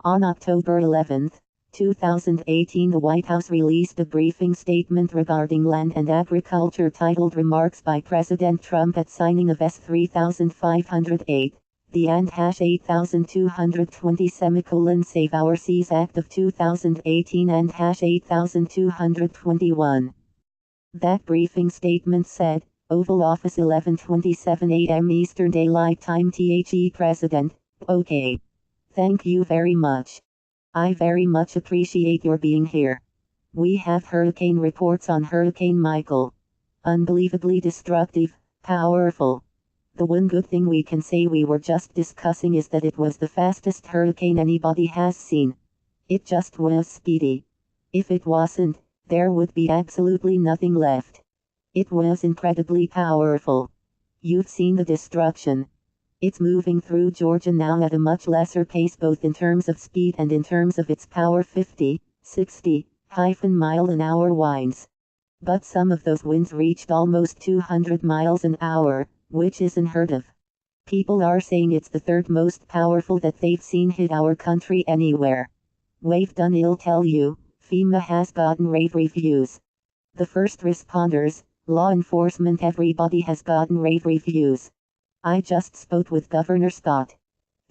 On October 11, 2018, the White House released a briefing statement regarding land and agriculture titled Remarks by President Trump at Signing of S3508, the and #8220 Save Our Seas Act of 2018 and #8221. That briefing statement said, Oval Office 11:27 a.m. Eastern Daylight Time. The President, okay. Thank you very much. I very much appreciate your being here. We have hurricane reports on Hurricane Michael. Unbelievably destructive, powerful. The one good thing we can say we were just discussing is that it was the fastest hurricane anybody has seen. It just was speedy. If it wasn't, there would be absolutely nothing left. It was incredibly powerful. You've seen the destruction. It's moving through Georgia now at a much lesser pace both in terms of speed and in terms of its power 50, 60-mile-an-hour winds. But some of those winds reached almost 200 miles an hour, which is unheard of. People are saying it's the third most powerful that they've seen hit our country anywhere. We've done I'll tell you, FEMA has gotten rave reviews. The first responders, law enforcement, everybody has gotten rave reviews. I just spoke with Governor Scott.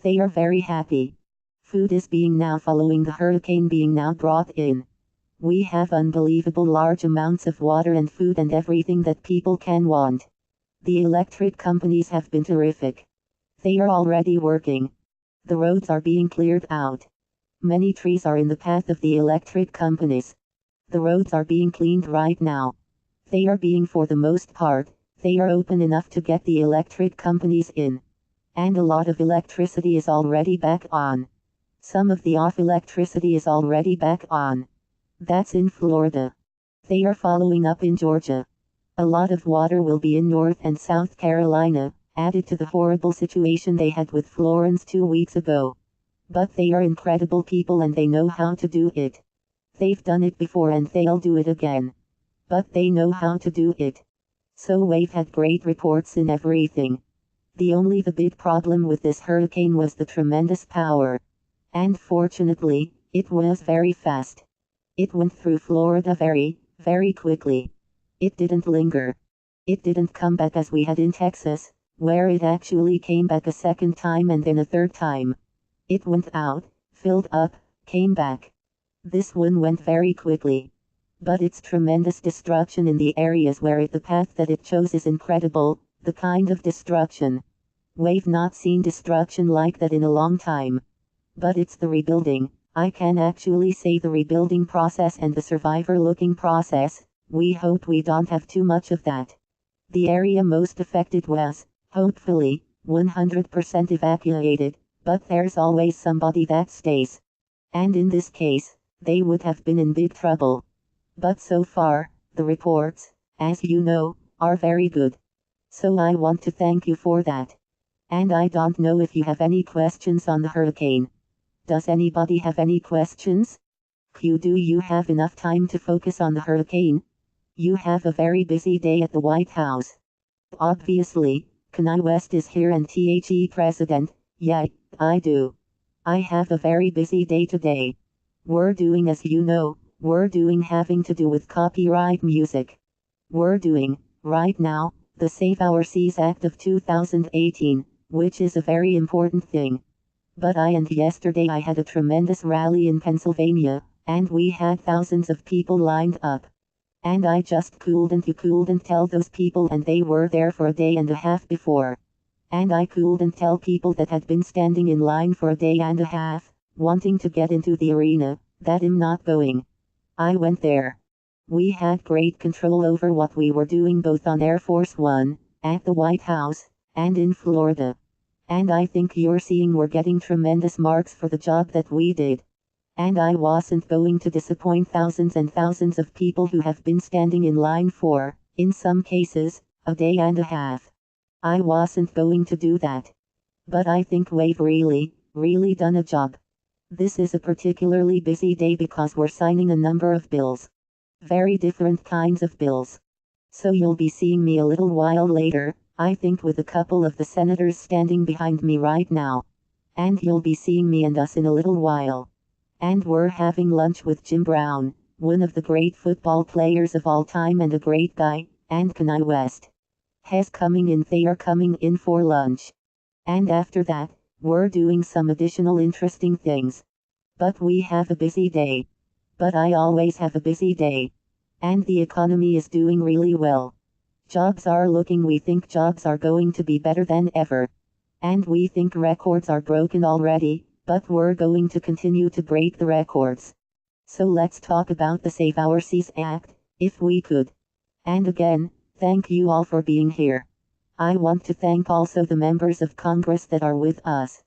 They are very happy. Food is being now following the hurricane being now brought in. We have unbelievable large amounts of water and food and everything that people can want. The electric companies have been terrific. They are already working. The roads are being cleared out. Many trees are in the path of the electric companies. The roads are being cleaned right now. They are being, for the most part, they are open enough to get the electric companies in. And a lot of electricity is already back on. Some of the off electricity is already back on. That's in Florida. They are following up in Georgia. A lot of water will be in North and South Carolina, added to the horrible situation they had with Florence 2 weeks ago. But they are incredible people and they know how to do it. They've done it before and they'll do it again. But they know how to do it. So we've had great reports in everything. The big problem with this hurricane was the tremendous power. And fortunately, it was very fast. It went through Florida very, very quickly. It didn't linger. It didn't come back as we had in Texas, where it actually came back a second time and then a third time. It went out, filled up, came back. This one went very quickly. But its tremendous destruction in the areas where the path that it chose is incredible, the kind of destruction. We've not seen destruction like that in a long time. But it's the rebuilding, I can actually say the rebuilding process and the survivor looking process. We hope we don't have too much of that. The area most affected was, hopefully, 100% evacuated, but there's always somebody that stays. And in this case, they would have been in big trouble. But so far, the reports, as you know, are very good. So I want to thank you for that. And I don't know if you have any questions on the hurricane. Does anybody have any questions? Do you have enough time to focus on the hurricane? You have a very busy day at the White House. Obviously, Kanye West is here and the President, yeah, I do. I have a very busy day today. We're doing, as you know, we're doing having to do with copyright music. We're doing, right now, the Save Our Seas Act of 2018, which is a very important thing. But yesterday I had a tremendous rally in Pennsylvania, and we had thousands of people lined up. And I just couldn't tell those people, and they were there for a day and a half before. And I couldn't tell people that had been standing in line for a day and a half, wanting to get into the arena, that I'm not going. I went there. We had great control over what we were doing both on Air Force One, at the White House, and in Florida. And I think you're seeing we're getting tremendous marks for the job that we did. And I wasn't going to disappoint thousands and thousands of people who have been standing in line for, in some cases, a day and a half. I wasn't going to do that. But I think we've really done a job. This is a particularly busy day because we're signing a number of bills. Very different kinds of bills. So you'll be seeing me a little while later, I think, with a couple of the senators standing behind me right now. And you'll be seeing me and us in a little while. And we're having lunch with Jim Brown, one of the great football players of all time and a great guy, and Kanye West. They are coming in for lunch. And after that, we're doing some additional interesting things. But we have a busy day. But I always have a busy day. And the economy is doing really well. We think jobs are going to be better than ever. And we think records are broken already, but we're going to continue to break the records. So let's talk about the Save Our Seas Act, if we could. And again, thank you all for being here. I want to thank also the members of Congress that are with us.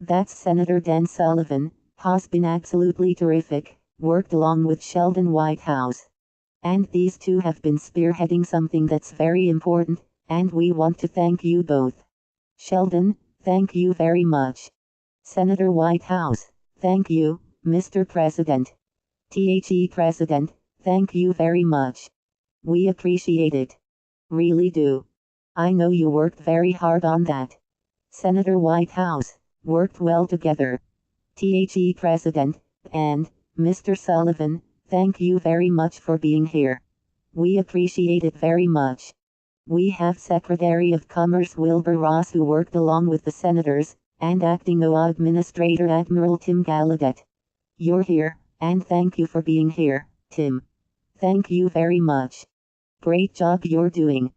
That's Senator Dan Sullivan, has been absolutely terrific, worked along with Sheldon Whitehouse. And these two have been spearheading something that's very important, and we want to thank you both. Sheldon, thank you very much. Senator Whitehouse, thank you, Mr. President. President, thank you very much. We appreciate it. Really do. I know you worked very hard on that. Senator Whitehouse, worked well together. President, and, Mr. Sullivan, thank you very much for being here. We appreciate it very much. We have Secretary of Commerce Wilbur Ross who worked along with the senators, and Acting OA Administrator Admiral Tim Gallaudet. You're here, and thank you for being here, Tim. Thank you very much. Great job you're doing.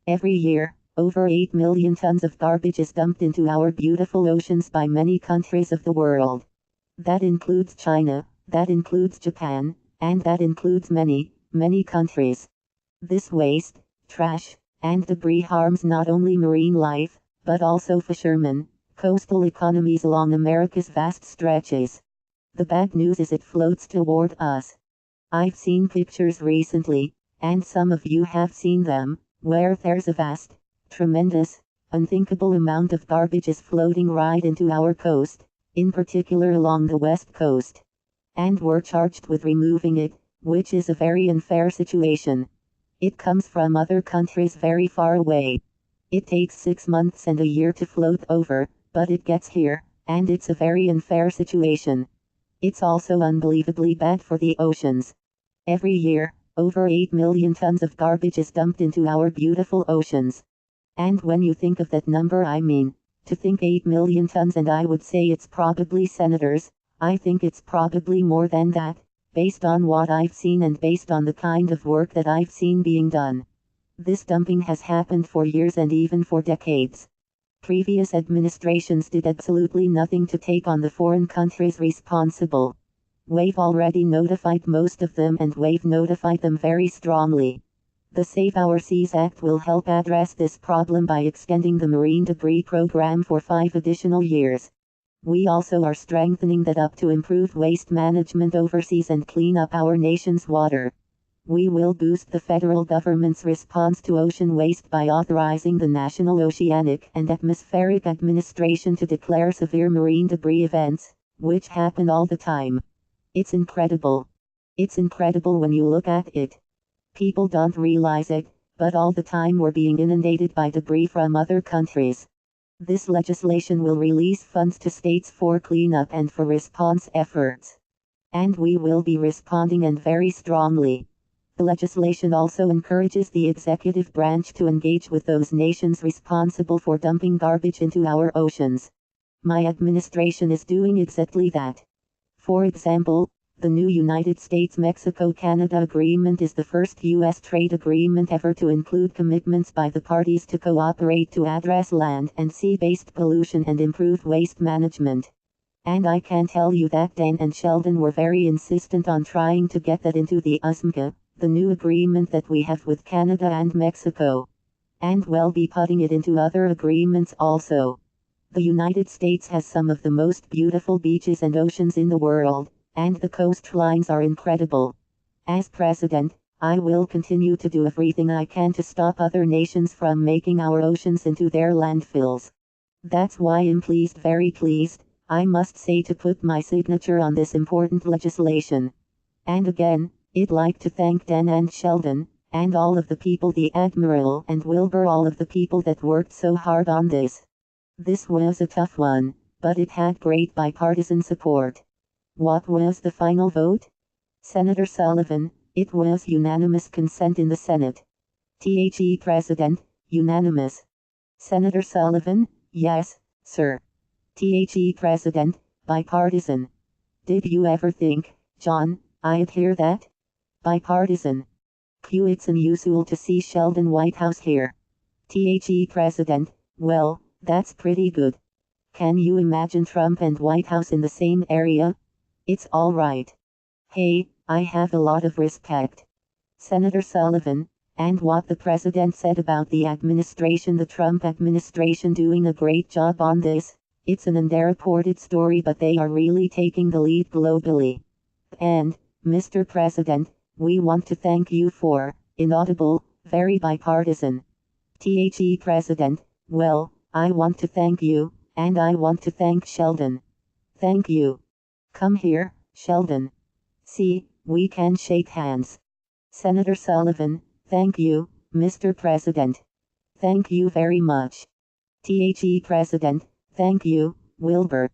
Every year, over 8 million tons of garbage is dumped into our beautiful oceans by many countries of the world. That includes China, that includes Japan, and that includes many, many countries. This waste, trash, and debris harms not only marine life, but also fishermen, coastal economies along America's vast stretches. The bad news is it floats toward us. I've seen pictures recently, and some of you have seen them, where there's a vast, tremendous, unthinkable amount of garbage is floating right into our coast, in particular along the west coast. And we're charged with removing it, which is a very unfair situation. It comes from other countries very far away. It takes 6 months and a year to float over, but it gets here, and it's a very unfair situation. It's also unbelievably bad for the oceans. Every year, over 8 million tons of garbage is dumped into our beautiful oceans. And when you think of that number, to think 8 million tons, and I would say it's probably senators, I think it's probably more than that, based on what I've seen and based on the kind of work that I've seen being done. This dumping has happened for years and even for decades. Previous administrations did absolutely nothing to take on the foreign countries responsible. We've already notified most of them, and we've notified them very strongly. The Save Our Seas Act will help address this problem by extending the marine debris program for 5 additional years. We also are strengthening that up to improve waste management overseas and clean up our nation's water. We will boost the federal government's response to ocean waste by authorizing the National Oceanic and Atmospheric Administration to declare severe marine debris events, which happen all the time. It's incredible. It's incredible when you look at it. People don't realize it, but all the time we're being inundated by debris from other countries. This legislation will release funds to states for cleanup and for response efforts. And we will be responding, and very strongly. The legislation also encourages the executive branch to engage with those nations responsible for dumping garbage into our oceans. My administration is doing exactly that. For example, the new United States-Mexico-Canada Agreement is the first U.S. trade agreement ever to include commitments by the parties to cooperate to address land and sea-based pollution and improve waste management. And I can tell you that Dan and Sheldon were very insistent on trying to get that into the USMCA, the new agreement that we have with Canada and Mexico. And we'll be putting it into other agreements also. The United States has some of the most beautiful beaches and oceans in the world, and the coastlines are incredible. As president, I will continue to do everything I can to stop other nations from making our oceans into their landfills. That's why I'm very pleased, I must say, to put my signature on this important legislation. And again, I'd like to thank Dan and Sheldon, and all of the people, the Admiral and Wilbur, all of the people that worked so hard on this. This was a tough one, but it had great bipartisan support. What was the final vote? Senator Sullivan, it was unanimous consent in the Senate. The President, unanimous. Senator Sullivan, yes, sir. The President, bipartisan. Did you ever think, John, I'd hear that? Bipartisan. It's unusual to see Sheldon Whitehouse here. The President, well, that's pretty good. Can you imagine Trump and Whitehouse in the same area? It's all right. Hey, I have a lot of respect. Senator Sullivan, and what the president said about the administration, the Trump administration doing a great job on this. It's an underreported story, but they are really taking the lead globally. And, Mr. President, we want to thank you for, inaudible, very bipartisan. The President, well, I want to thank you, and I want to thank Sheldon. Thank you. Come here, Sheldon. See, we can shake hands. Senator Sullivan, thank you, Mr. President. Thank you very much. The President, thank you, Wilbur.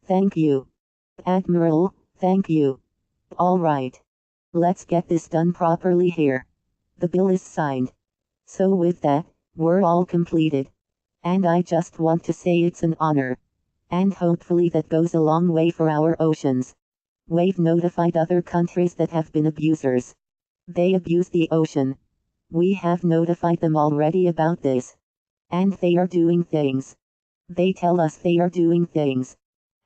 Thank you. Admiral, thank you. All right. Let's get this done properly here. The bill is signed. So with that, we're all completed. And I just want to say it's an honor. And hopefully that goes a long way for our oceans. We've notified other countries that have been abusers. They abuse the ocean. We have notified them already about this. And they are doing things. They tell us they are doing things.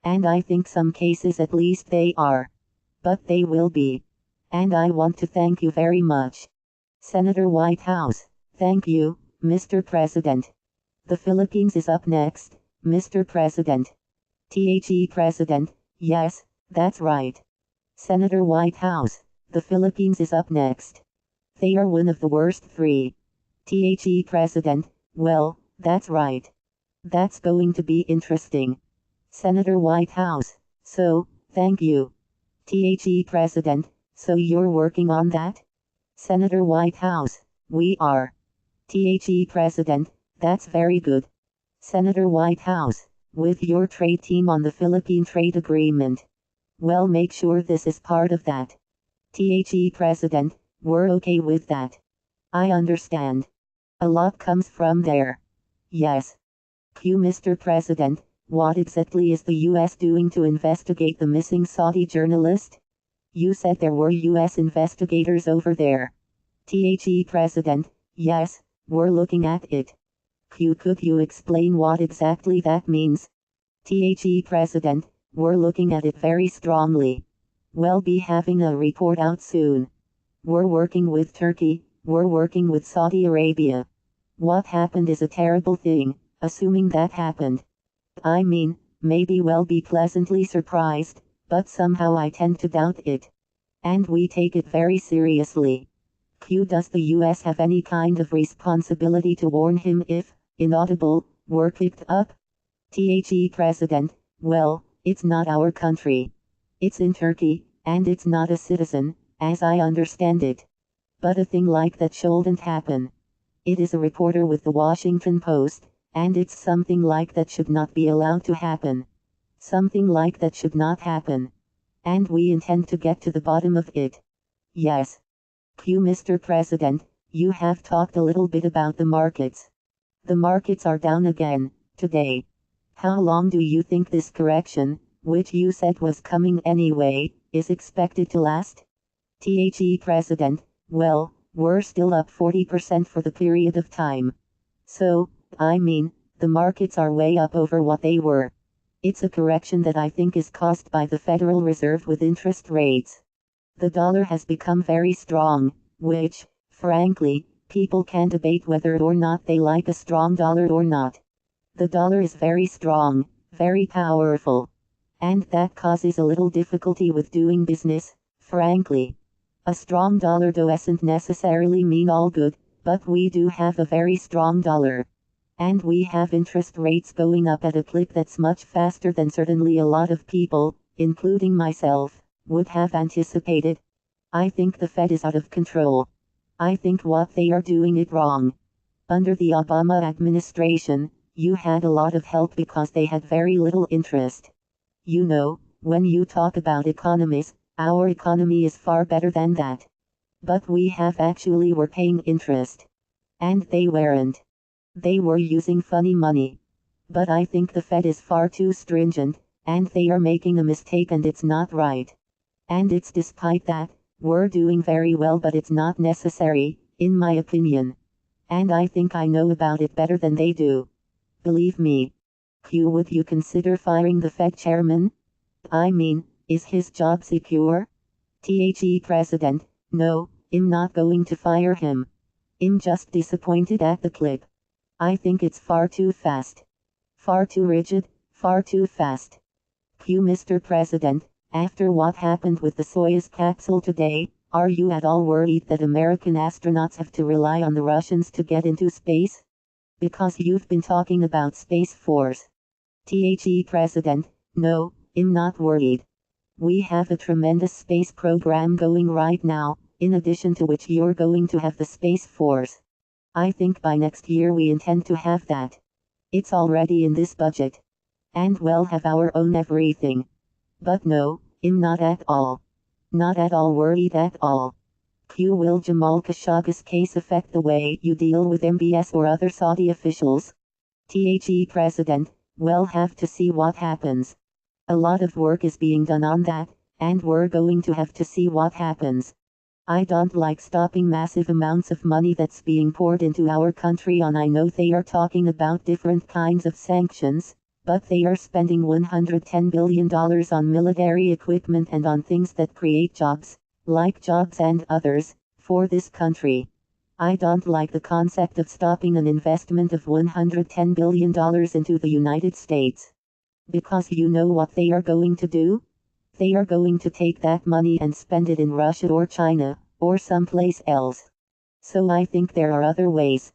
And I think some cases at least they are. But they will be. And I want to thank you very much. Senator Whitehouse, thank you, Mr. President. The Philippines is up next, Mr. President. The President, yes, that's right. Senator Whitehouse, the Philippines is up next. They are one of the worst three. The President, well, that's right. That's going to be interesting. Senator Whitehouse, so, thank you. The President, so you're working on that? Senator Whitehouse, we are. The President, that's very good. Senator Whitehouse, with your trade team on the Philippine trade agreement. Well, make sure this is part of that. The President, we're okay with that. I understand. A lot comes from there. Yes. Mr. President, what exactly is the US doing to investigate the missing Saudi journalist? You said there were US investigators over there. The President, yes, we're looking at it. Could you explain what exactly that means? The President, we're looking at it very strongly. We'll be having a report out soon. We're working with Turkey, we're working with Saudi Arabia. What happened is a terrible thing, assuming that happened. I mean, maybe we'll be pleasantly surprised, but somehow I tend to doubt it. And we take it very seriously. Does the US have any kind of responsibility to warn him if, inaudible, were picked up? The President, well, it's not our country. It's in Turkey, and it's not a citizen, as I understand it. But a thing like that shouldn't happen. It is a reporter with the Washington Post, and it's something like that should not be allowed to happen. Something like that should not happen. And we intend to get to the bottom of it. Yes. Mr. President, you have talked a little bit about the markets. The markets are down again, today. How long do you think this correction, which you said was coming anyway, is expected to last? The President, well, we're still up 40% for the period of time. So, I mean, the markets are way up over what they were. It's a correction that I think is caused by the Federal Reserve with interest rates. The dollar has become very strong, which, frankly, people can debate whether or not they like a strong dollar or not. The dollar is very strong, very powerful. And that causes a little difficulty with doing business, frankly. A strong dollar doesn't necessarily mean all good, but we do have a very strong dollar. And we have interest rates going up at a clip that's much faster than certainly a lot of people, including myself, would have anticipated. I think the Fed is out of control. I think what they are doing it wrong. Under the Obama administration, You had a lot of help because they had very little interest. You know, when you talk about economies, our economy is far better than that. But we have actually were paying interest. And they weren't. They were using funny money. But I think the Fed is far too stringent, and they are making a mistake and it's not right. And it's despite that, we're doing very well, but it's not necessary, in my opinion. And I think I know about it better than they do. Believe me. Would you consider firing the Fed chairman? I mean, is his job secure? The president, no, I'm not going to fire him. I'm just disappointed at the clip. I think it's far too fast. Far too rigid, far too fast. Mr. President, after what happened with the Soyuz capsule today, are you at all worried that American astronauts have to rely on the Russians to get into space? Because you've been talking about Space Force. The President, no, I'm not worried. We have a tremendous space program going right now, in addition to which you're going to have the Space Force. I think by next year we intend to have that. It's already in this budget. And we'll have our own everything. But no, I'm not at all. Not at all worried at all. Will Jamal Khashoggi's case affect the way you deal with MBS or other Saudi officials? The President, we'll have to see what happens. A lot of work is being done on that, and we're going to have to see what happens. I don't like stopping massive amounts of money that's being poured into our country on. I know they are talking about different kinds of sanctions, but they are spending $110 billion on military equipment and on things that create jobs, like jobs and others, for this country. I don't like the concept of stopping an investment of $110 billion into the United States. Because you know what they are going to do? They are going to take that money and spend it in Russia or China, or someplace else. So I think there are other ways.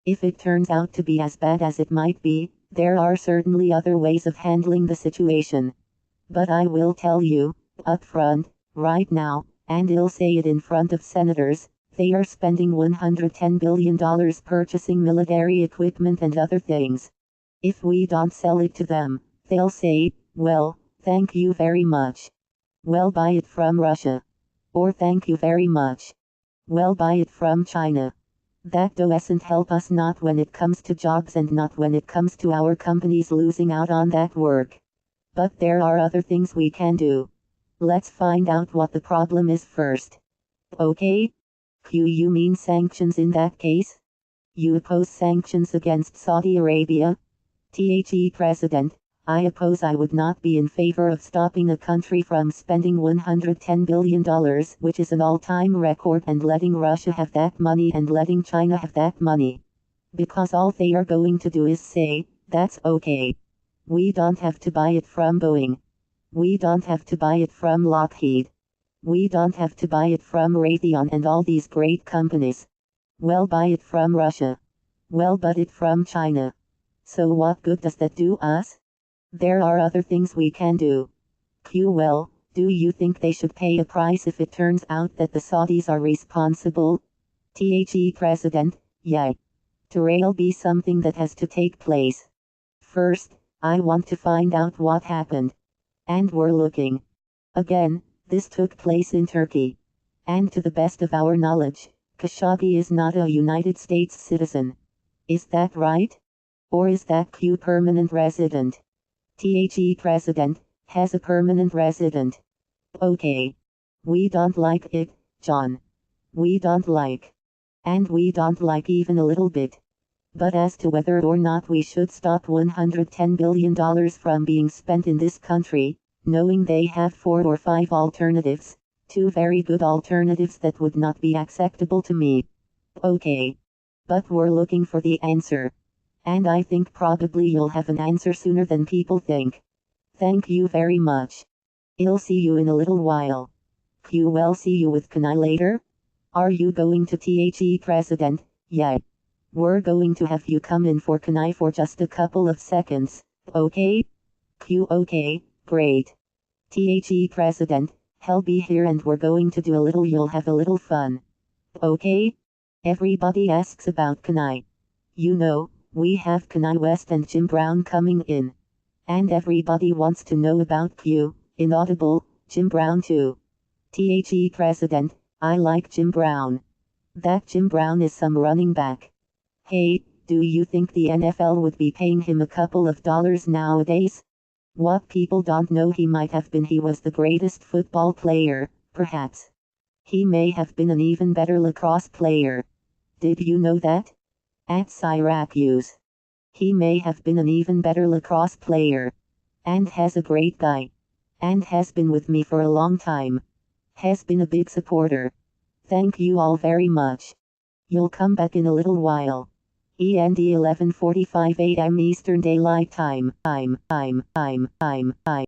If it turns out to be as bad as it might be, there are certainly other ways of handling the situation. But I will tell you, up front, right now, and I'll say it in front of senators, they are spending $110 billion purchasing military equipment and other things. If we don't sell it to them, they'll say, well, thank you very much. Well, buy it from Russia. Or thank you very much. Well, buy it from China. That doesn't help us, not when it comes to jobs and not when it comes to our companies losing out on that work. But there are other things we can do. Let's find out what the problem is first. Okay? You mean sanctions in that case? You oppose sanctions against Saudi Arabia? The President, I oppose. I would not be in favor of stopping a country from spending $110 billion, which is an all-time record, and letting Russia have that money and letting China have that money. Because all they are going to do is say, that's okay. We don't have to buy it from Boeing. We don't have to buy it from Lockheed. We don't have to buy it from Raytheon and all these great companies. We'll buy it from Russia. We'll buy it from China. So what good does that do us? There are other things we can do. Well, do you think they should pay a price if it turns out that the Saudis are responsible? The President, yeah. There'll be something that has to take place. First, I want to find out what happened. And we're looking. Again, this took place in Turkey. And to the best of our knowledge, Khashoggi is not a United States citizen. Is that right? Or is that permanent resident? The President has a permanent resident. Okay. We don't like it, John. We don't like. And we don't like even a little bit. But as to whether or not we should stop $110 billion from being spent in this country, knowing they have 4 or 5 alternatives, 2 very good alternatives that would not be acceptable to me. Okay. But we're looking for the answer. And I think probably you'll have an answer sooner than people think. Thank you very much. I'll see you in a little while. Well, see you with Kanai later? Are you going to the President? Yeah. We're going to have you come in for Kanai for just a couple of seconds, okay? Okay, great. The President, I'll be here and we're going to do a little, you'll have a little fun. Okay? Everybody asks about Kanai. You know, We have Kanye West and Jim Brown coming in. And everybody wants to know about Q, Inaudible, Jim Brown too. The president, I like Jim Brown. That Jim Brown is some running back. Hey, do you think the NFL would be paying him a couple of dollars nowadays? What people don't know, he was the greatest football player, perhaps. He may have been an even better lacrosse player. Did you know that? At Syracuse. He may have been an even better lacrosse player. And has a great guy. And has been with me for a long time. Has been a big supporter. Thank you all very much. You'll come back in a little while. END 11:45 a.m. Eastern Daylight Time.